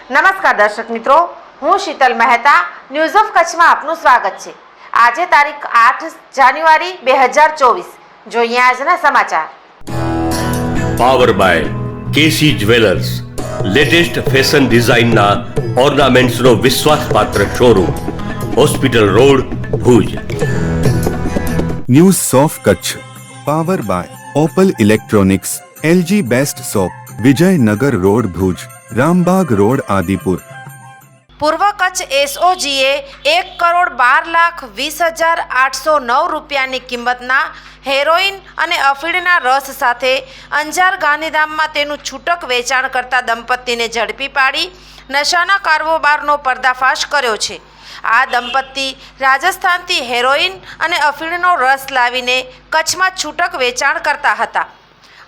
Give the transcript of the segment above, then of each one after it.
નમસ્કાર દર્શક મિત્રો, હું શીતલ મહેતા ન્યૂઝ ઓફ કચ્છમાં આપનું સ્વાગત છે। આજે તારીખ 8 જાન્યુઆરી 2024। જોઈએ આજના સમાચાર। Power by KC jewellers, latest fashion ડિઝાઇનના ઓર્નામેન્ટ્સનો વિશ્વાસપાત્ર showroom, hospital road, Bhuj. News of Kutch power by Opal electronics, LG best shop, Vijaynagar road, Bhuj, Rambagh road, Adipur. પૂર્વ કચ્છ એસઓજીએ 1,12,20,809 રૂપિયાની કિંમતના હેરોઇન અને અફીણના રસ સાથે અંજાર ગાંધીધામમાં તેનું છૂટક વેચાણ કરતા દંપતીને ઝડપી પાડી નશાના કારોબારનો પર્દાફાશ કર્યો છે। આ દંપતી રાજસ્થાનથી હેરોઇન અને અફીણનો રસ લાવીને કચ્છમાં છૂટક વેચાણ કરતા હતા।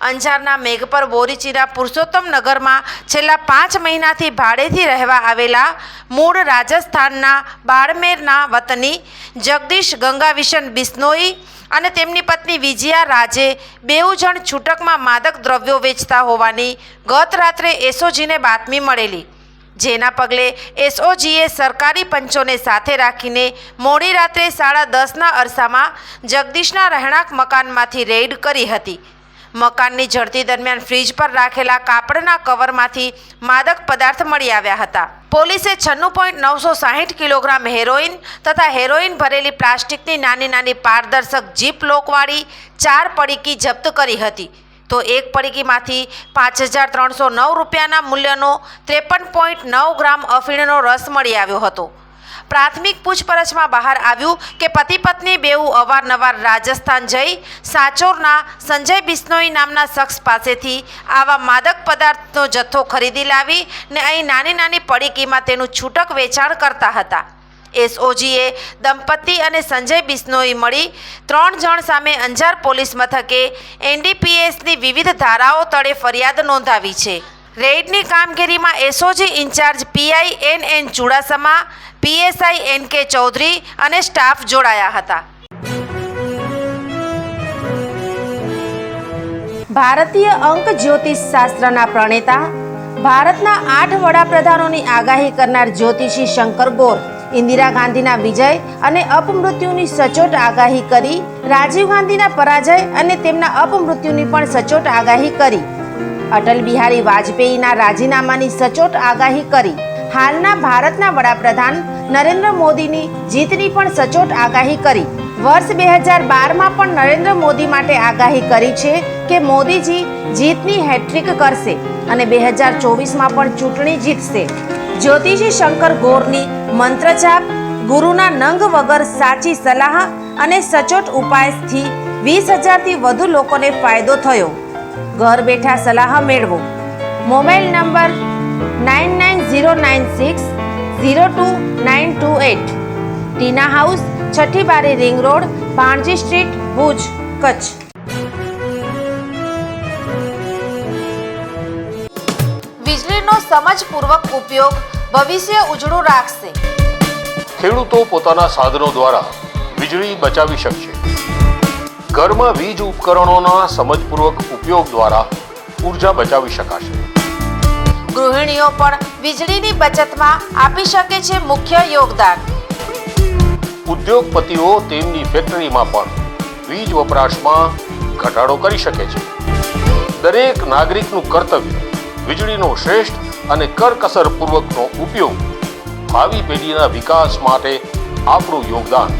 અંજારના મેઘપર બોરીચીના પુરુષોત્તમ નગરમાં છેલ્લા 5 મહિનાથી ભાડેથી રહેવા આવેલા મૂળ રાજસ્થાનના બાડમેરના વતની જગદીશ ગંગાવિશન બિશ્નોઈ અને તેમની પત્ની વિજયા રાજે બેઉ જણ છૂટકમાં માદક દ્રવ્યો વેચતા હોવાની ગત રાત્રે એસઓજીને બાતમી મળેલી, જેના પગલે એસઓજીએ સરકારી પંચોને સાથે રાખીને મોડી રાત્રે 10:30ના અરસામાં જગદીશના રહેણાંક મકાનમાંથી રેડ કરી હતી। મકાનની ઝડપી દરમિયાન ફ્રીજ પર રાખેલા કાપડના કવરમાંથી માદક પદાર્થ મળી આવ્યા હતા। પોલીસે 96.960 કિલોગ્રામ હેરોઇન તથા હેરોઇન ભરેલી પ્લાસ્ટિકની નાની નાની પારદર્શક જીપ લોકવાળી 4 પડીકી જપ્ત કરી હતી, તો એક પડીકીમાંથી 5,309 રૂપિયાના મૂલ્યનો 53.9 ગ્રામ અફીણનો રસ મળી આવ્યો હતો। પ્રાથમિક પૂછપરછમાં બહાર આવ્યું કે પતિ પત્ની બેઉ અવારનવાર રાજસ્થાન જઈ સાચોરના સંજય બિશ્નોઈ નામના શખ્સ પાસેથી આવા માદક પદાર્થનો જથ્થો ખરીદી લાવી ને અહીં નાની નાની પડીકીમાં તેનું છૂટક વેચાણ કરતા હતા। એસઓજીએ દંપતી અને સંજય બિશ્નોઈ મળી 3 જણ સામે અંજાર પોલીસ મથકે એનડીપીએસની વિવિધ ધારાઓ તળે ફરિયાદ નોંધાવી છે। રેડની કામગીરીમાં SOG in-charge PI N Chudasama, PSI NK Chaudhary અને સ્ટાફ જોડાયા હતા। ભારતીય અંક જ્યોતિષ શાસ્ત્રના પ્રણેતા, ભારતના 8 વડાપ્રધાનોની આગાહી કરનાર જ્યોતિષી શંકર ગોર ઇન્દિરા ગાંધીના વિજય અને અપમૃત્યુની સચોટ આગાહી કરી, રાજીવ ગાંધીના પરાજય અને તેમના અપમૃત્યુની પણ સચોટ આગાહી કરી, અટલ બિહારી વાજપેયીના રાજીનામાની સચોટ આગાહી કરી, હાલના ભારતના વડાપ્રધાન નરેન્દ્ર મોદીની જીતની પણ સચોટ આગાહી કરી। વર્ષ 2012માં પણ નરેન્દ્ર મોદી માટે આગાહી કરી છે કે મોદીજી જીતની હેટ્રિક કરશે અને 2024માં પણ ચૂંટણી જીતશે। જ્યોતિષી શંકર ગોરની મંત્રજાપ, ગુરુના નંગ વગર સાચી સલાહ અને સચોટ ઉપાયથી 20,000થી વધુ લોકોને ફાયદો થયો। ઘર બેઠા સલાહ મેળવો। Mobile number 9909602928। ટીના હાઉસ, છઠ્ઠી બારી ring road, Bhanji street, Bhuj, Kutch. વીજળીનો સમજપૂર્વક ઉપયોગ ભવિષ્ય ઉજળું રાખશે। ખેડૂતો પોતાના સાધનો દ્વારા વીજળી બચાવી શકશે। ઘરમાં વીજ ઉપકરણોના સમજપૂર્વક ઉપયોગ દ્વારા ઉર્જા બચાવી શકાશે। ગૃહિણીઓ પણ વીજળીની બચતમાં આપી શકે છે મુખ્ય યોગદાન। ઉદ્યોગપતિઓ તેમની ફેક્ટરીમાં પણ વીજ વપરાશમાં ઘટાડો કરી શકે છે। દરેક નાગરિકનું કર્તવ્ય વીજળીનો શ્રેષ્ઠ અને કરકસરપૂર્વકનો ઉપયોગ ભાવિ પેઢીના વિકાસ માટે આપણું યોગદાન।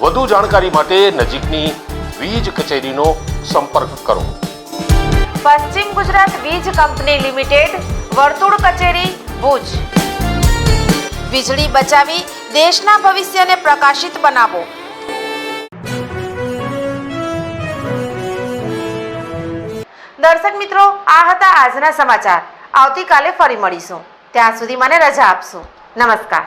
વધુ જાણકારી માટે નજીકની વીજ કચેરીનો સંપર્ક કરો। પશ્ચિમ ગુજરાત વીજ કંપની લિમિટેડ, વર્તુળ કચેરી, ભુજ। વીજળી બચાવી દેશના ભવિષ્યને પ્રકાશિત બનાવો। દર્શક મિત્રો, આ હતા આજના સમાચાર। આવતીકાલે ફરી મળીશું, ત્યાં સુધી મને રજા આપશો। નમસ્કાર।